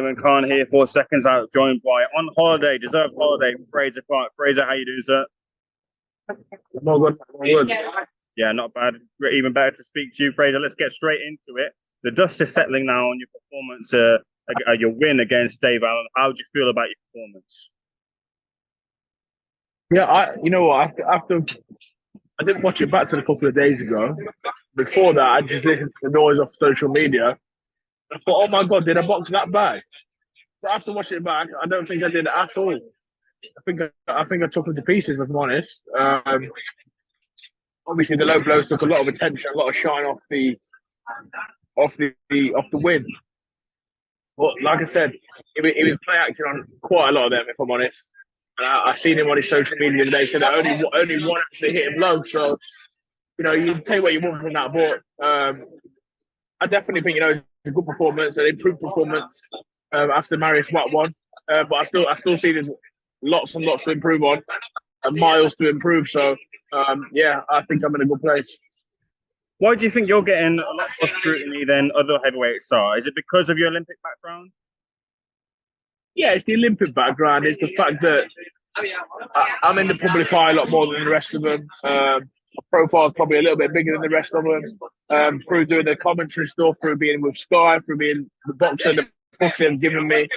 Damon Khan here for Seconds Out, joined by on holiday, deserved holiday, Frazer Clarke. Frazer, how you doing, sir? I'm all good. Yeah, not bad. Even better to speak to you, Frazer. Let's get straight into it. The dust is settling now on your performance, your win against Dave Allen. How do you feel about your performance? Yeah, you know what? After I didn't watch it back till a couple of days ago. Before that, I just listened to the noise off social media. I thought, oh my God, did I box that bad? But after watching it back, I don't think I did at all. I think I took them to pieces, if I'm honest. Obviously, the low blows took a lot of attention, a lot of shine off the win. But like I said, he was play acting on quite a lot of them, if I'm honest. And I seen him on his social media today, so that only one actually hit him low. So, you know, you take what you want from that. But I definitely think, you know, it's a good performance, an improved performance after Marius Watt won. But I still see there's lots and lots to improve on and miles to improve. So, yeah, I think I'm in a good place. Why do you think you're getting a lot more scrutiny than other heavyweights are? Is it because of your Olympic background? Yeah, it's the Olympic background. It's the fact that I'm in the public eye a lot more than the rest of them. My profile's probably a little bit bigger than the rest of them. Through doing the commentary stuff, through being with Sky, through being the boxer, the boxing they've given me.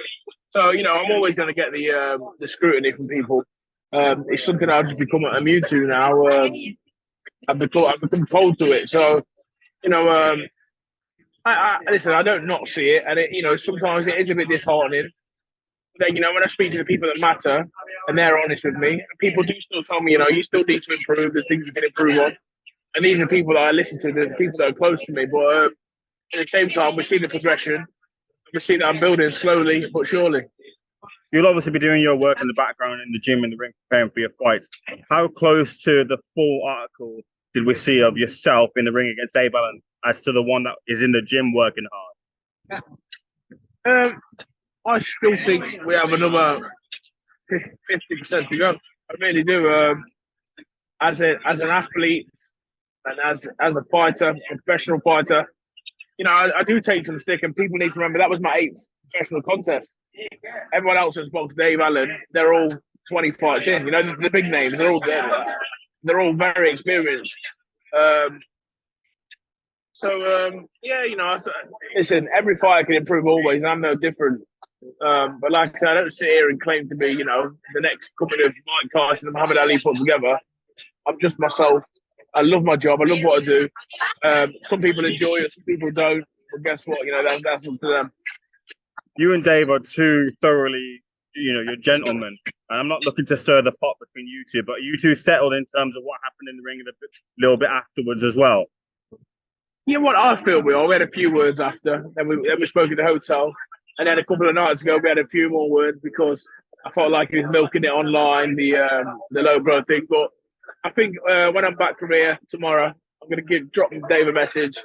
So, you know, I'm always going to get the scrutiny from people. It's something I've just become immune to now. I've become cold to it. So, you know, listen, I don't not see it, and you know, sometimes it is a bit disheartening. Then, you know, when I speak to the people that matter and they're honest with me, people do still tell me, you know, you still need to improve. There's things you can improve on, and these are people that I listen to. The people that are close to me. But at the same time, we see the progression. We see that I'm building slowly but surely. You'll obviously be doing your work in the background, in the gym, in the ring, preparing for your fights. How close to the full article did we see of yourself in the ring against Dave Allen as to the one that is in the gym working hard? I still think we have another 50% to go. I really do. As an athlete and as a fighter, a professional fighter, you know, I do take some stick, and people need to remember that was my 8th professional contest. Everyone else that's boxed Dave Allen, they're all 20 fights in. You know, the big names, they're all very experienced. Yeah, you know, listen, every fighter can improve always, and I'm no different. But like I said, I don't sit here and claim to be, you know, the next coming of Mike Tyson and Muhammad Ali put together. I'm just myself. I love my job. I love what I do. Some people enjoy it, some people don't. But guess what? You know, that's up to them. You and Dave are two thoroughly, you know, you're gentlemen. And I'm not looking to stir the pot between you two, but you two settled in terms of what happened in the ring a little bit afterwards as well. Yeah, what I feel we are. We had a few words after. Then we spoke at the hotel. And then a couple of nights ago, we had a few more words because I felt like he was milking it online, the low blow thing. But I think when I'm back from here tomorrow, I'm going to drop Dave a message,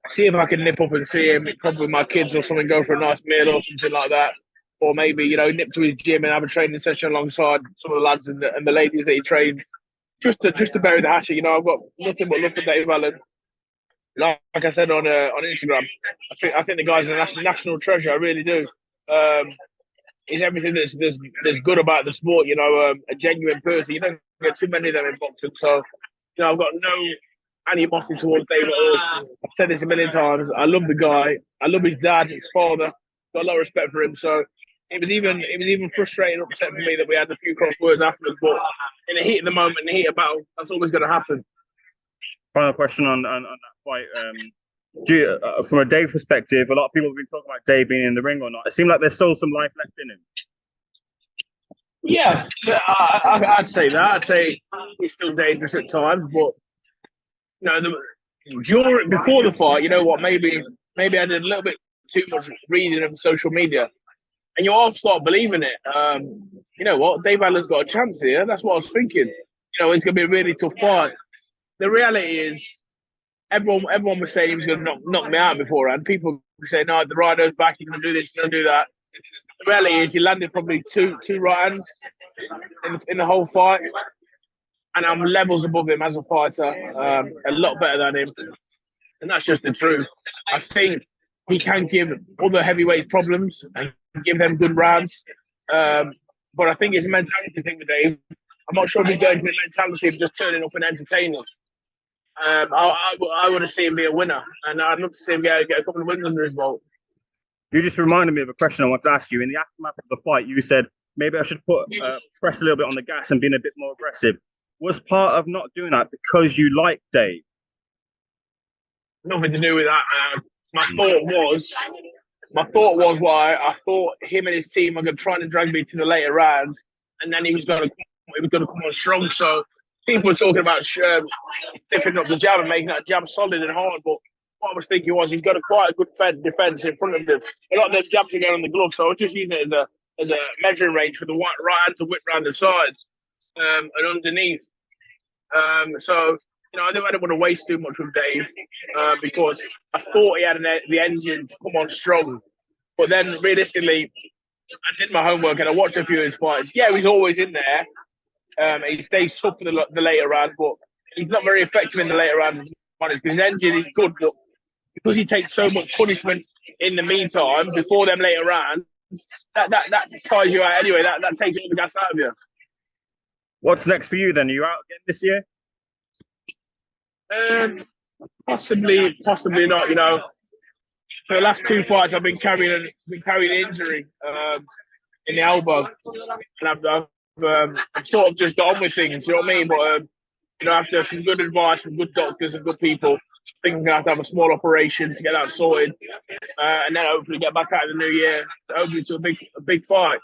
see if I can nip up and see him, probably with my kids or something, go for a nice meal or something like that. Or maybe, you know, nip to his gym and have a training session alongside some of the lads and the ladies that he trains, just to bury the hatchet. You know, I've got nothing but love for Dave Allen. Like I said on Instagram, I think the guy's a national treasure. I really do. He's everything that's good about the sport. You know, a genuine person. You don't get too many of them in boxing. So, you know, I've got no animosity towards Dave at all. I've said this a million times. I love the guy. I love his dad, his father. Got a lot of respect for him. So it was even frustrating, upset for me that we had a few cross words afterwards. But in the heat of the moment, in the heat of battle, that's always going to happen. Final question on that fight. From a Dave perspective, a lot of people have been talking about Dave being in the ring or not. It seemed like there's still some life left in him. Yeah, I'd say that. I'd say he's still dangerous at times, but you know, before the fight, you know what? Maybe I did a little bit too much reading of social media, and you all start believing it. You know what? Dave Allen's got a chance here. That's what I was thinking. You know, it's going to be a really tough fight. The reality is, everyone was saying he was going to knock me out beforehand. People were saying, no, the rider's back, he's going to do this, he's going to do that. The reality is he landed probably two right hands in the whole fight. And I'm levels above him as a fighter, a lot better than him. And that's just the truth. I think he can give other heavyweights problems and give them good rounds. But I think it's a mentality thing with Dave. I'm not sure if he's going to the mentality of just turning up and entertaining. I want to see him be a winner, and I'd love to see him get a couple of wins under his belt. You just reminded me of a question I want to ask you. In the aftermath of the fight, you said maybe I should press a little bit on the gas and being a bit more aggressive. Was part of not doing that because you like Dave? Nothing to do with that. My thought was why I thought him and his team are going to try to drag me to the later rounds, and then he was going to come on strong. So people were talking about stiffening up the jab and making that jab solid and hard, but what I was thinking was he's got quite a good defense in front of him. A lot of them jabs are going on the glove, so I was just using it as a measuring range for the right hand to whip around the sides and underneath. So I didn't want to waste too much with Dave because I thought he had the engine to come on strong. But then realistically, I did my homework and I watched a few of his fights. Yeah, he's always in there. He stays tough for the later rounds, but he's not very effective in the later rounds because his engine is good, but because he takes so much punishment in the meantime before them later rounds, that tires you out anyway. That takes all the gas out of you. What's next for you then? Are you out again this year? Possibly not. For the last 2 fights, I've been carrying injury in the elbow, and I've sort of just got on with things. You know what I mean? But after some good advice from good doctors and good people, I think I'm gonna have to have a small operation to get that sorted, and then hopefully get back out in the new year, hopefully to a big fight.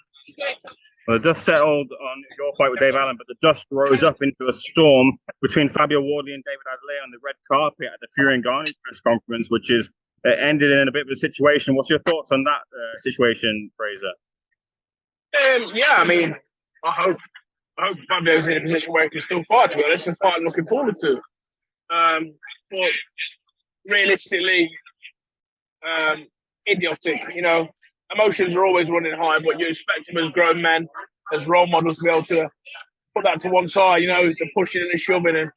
Well, the dust settled on your fight with Dave Allen, but the dust rose up into a storm between Fabio Wardley and David Adeleye on the red carpet at the Fury and Ngannou press conference, which is ended in a bit of a situation. What's your thoughts on that situation, Frazer? Yeah, I mean, I hope Fabio's in a position where he can still fight, to be honest, and fight I'm looking forward to. But realistically, idiotic, emotions are always running high, but you expect them as grown men, as role models, to be able to put that to one side, the pushing and the shoving and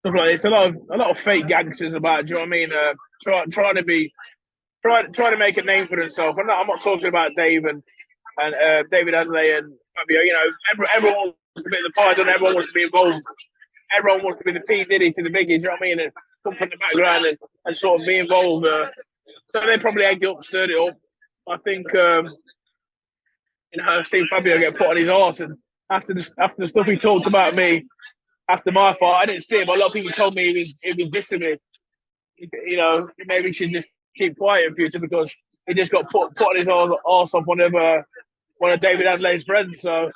stuff like this. A lot of fake gangsters about it, do you know what I mean? Trying to make a name for themselves. I'm not talking about Dave and David Adeleye and Fabio. Everyone wants to be the pie, and everyone wants to be involved. Everyone wants to be the P Diddy to the biggies, you know what I mean? And come from the background and sort of be involved. So they probably egged it up, stirred it up. I think I've seen Fabio get put on his arse, and after the stuff he talked about me after my fight, I didn't see it, but a lot of people told me he was dissing me. Maybe he should just keep quiet in future because he just got put on his arse off one of David Adelaye's friends. So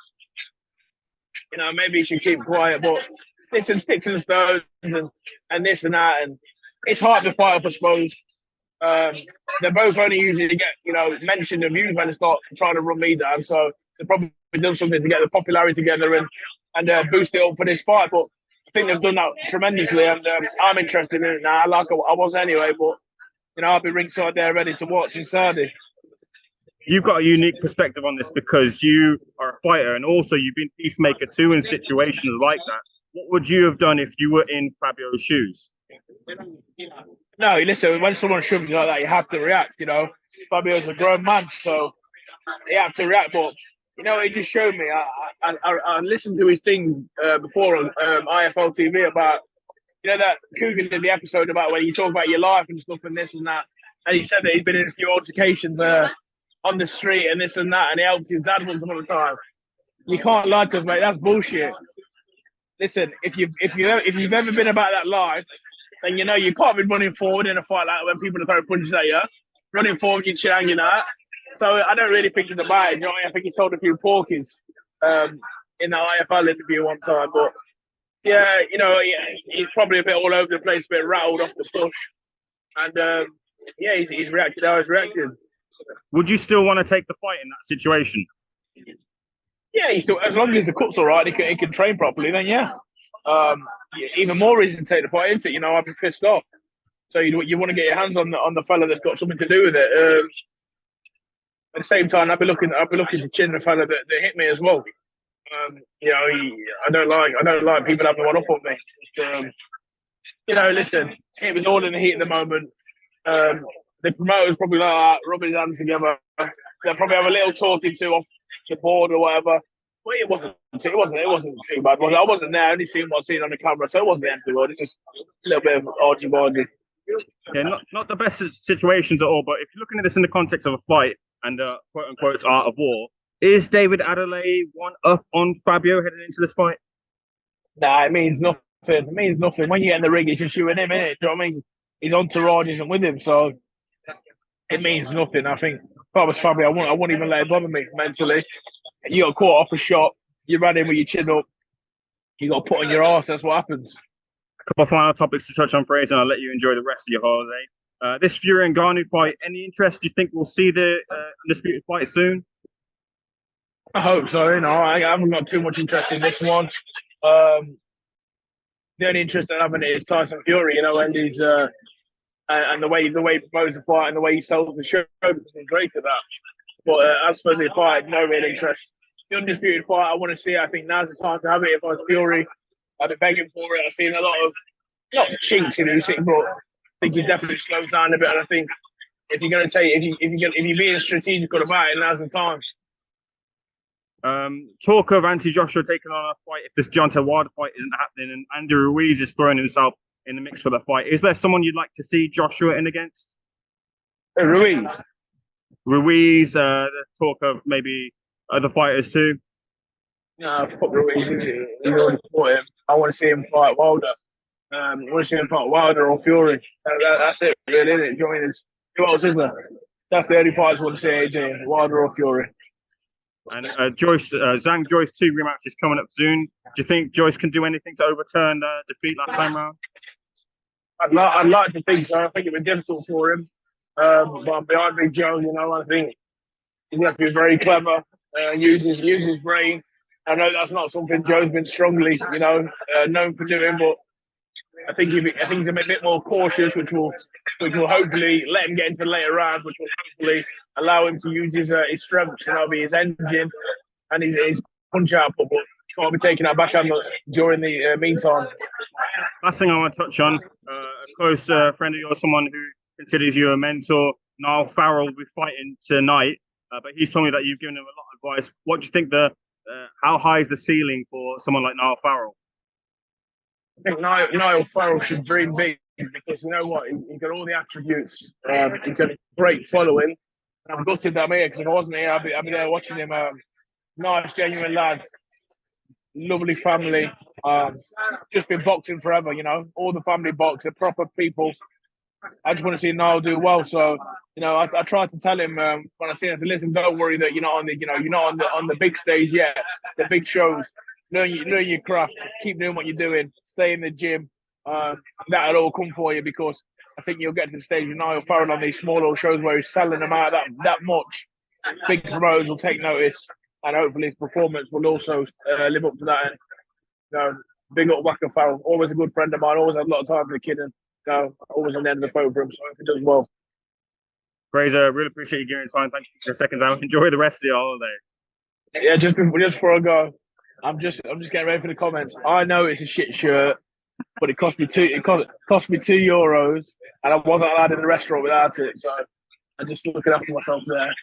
maybe he should keep quiet. But listen, sticks and stones and this and that, and it's hard to fight up, I suppose. They're both only usually get mentioned and views when they start trying to run me down. So they probably done something to get the popularity together and boost it up for this fight. But I think they've done that tremendously, and I'm interested in it now. Like I was anyway, but I'll be ringside there, ready to watch in Saudi. You've got a unique perspective on this because you are a fighter, and also you've been peacemaker too in situations like that. What would you have done if you were in Fabio's shoes? No, listen, when someone shoves you like that, you have to react, Fabio's a grown man, so you have to react. But, he just showed me. I listened to his thing before on IFL TV about, that Coogan did the episode about when you talk about your life and stuff and this and that. And he said that he'd been in a few altercations on the street and this and that, and he helped his dad once upon a time. You can't lie to us, mate. That's bullshit. Listen, if you've ever been about that life, then you can't be running forward in a fight like that when people are throwing punches at you. Running forward, your chin hanging out. So I don't really think it's about it. I think he told a few porkies in the IFL interview one time. But yeah, he's probably a bit all over the place, a bit rattled off the push. And he's reacted how he's reacted. Would you still want to take the fight in that situation? Yeah, he still, as long as the cut's all right, he can train properly. Then yeah. Even more reason to take the fight, isn't it? I'd be pissed off. So you want to get your hands on the fella that's got something to do with it. At the same time, I'd be looking to chin the fella that hit me as well. I don't like people having one up on me. But, listen, it was all in the heat of the moment. the promoter's probably like that, rubbing his hands together. They'll probably have a little talking to off the board or whatever. But it wasn't too bad. I wasn't there. I only seen what I seen on the camera, so it wasn't the end of the world. It's just a little bit of argy-bargy. Yeah, not the best situations at all. But if you're looking at this in the context of a fight and quote unquote art of war, is David Adeleye one up on Fabio heading into this fight? Nah, it means nothing. It means nothing. When you get in the ring, it's just you and him, innit? Do you know what I mean? His entourage isn't with him, so it means nothing. I think if I was Fabio, I wouldn't even let it bother me mentally. You got caught off a shot, you ran in with your chin up, you got put on your arse, that's what happens. A couple of final topics to touch on, Frazer, and I'll let you enjoy the rest of your holiday. This Fury and Ngannou fight, any interest? Do you think we'll see the undisputed fight soon? I hope so. I haven't got too much interest in this one. The only interest I have in it is Tyson Fury, and he's and the way he promotes the fight and the way he sells the show, because he's great at that. But as for the fight, no real interest. The undisputed fight, I want to see. I think now's the time to have it. If I was Fury, I'd be begging for it. I've seen a lot of not chinks in Usyk, but I think he definitely slows down a bit. And I think if you're going to take, if you're being strategical about it, now's the time. Talk of Anthony Joshua taking on a fight if this Deontay Wilder fight isn't happening, and Andrew Ruiz is throwing himself in the mix for the fight. Is there someone you'd like to see Joshua in against? Ruiz. The talk of maybe other fighters too. No, fuck Ruiz. He already fought him. I want to see him fight Wilder. I want to see him fight Wilder or Fury. That's it, really, isn't it? Do you know what I mean? Who else is there? That's the only fights I want to see, AJ, Wilder or Fury. And Zhang Joyce 2 rematch is coming up soon. Do you think Joyce can do anything to overturn the defeat last time round? I'd like to think so. I think it'd be difficult for him. But I'm behind Big Joe, I think he's going to be very clever, use his brain. I know that's not something Joe's been strongly, known for doing, but I think he's a bit more cautious, which will hopefully let him get into the later rounds, which will hopefully allow him to use his strengths, be his engine and his punch output. But can't be taking that back during the meantime. Last thing I want to touch on, a close friend of yours, someone who considers you a mentor, Niall Farrell, will be fighting tonight, but he's told me that you've given him a lot of advice. What do you think how high is the ceiling for someone like Niall Farrell? I think Niall Farrell should dream big, because you know what, he's got all the attributes. He's got a great following. And I'm gutted that I'm here, because if I wasn't here, I'd be there watching him. Nice, genuine lad, lovely family. Just been boxing forever, all the family box, they're proper people. I just want to see Niall do well. So, I tried to tell him when I see him, listen, don't worry that you're not on the big stage yet, the big shows. Learn your craft, keep doing what you're doing, stay in the gym. That'll all come for you, because I think you'll get to the stage with Niall Farrell on these small little shows where he's selling them out that much. Big promoters will take notice, and hopefully his performance will also live up to that. Big up Wacker Farrell, always a good friend of mine, always had a lot of time for the kid, and always on the end of the phone for him, so I hope he does well. Frazer, really appreciate you giving time. Thank you for the seconds out. Enjoy the rest of your holiday. Yeah, just before I go, I'm just getting ready for the comments. I know it's a shit shirt, but it cost me €2, and I wasn't allowed in the restaurant without it. So I'm just looking after myself there.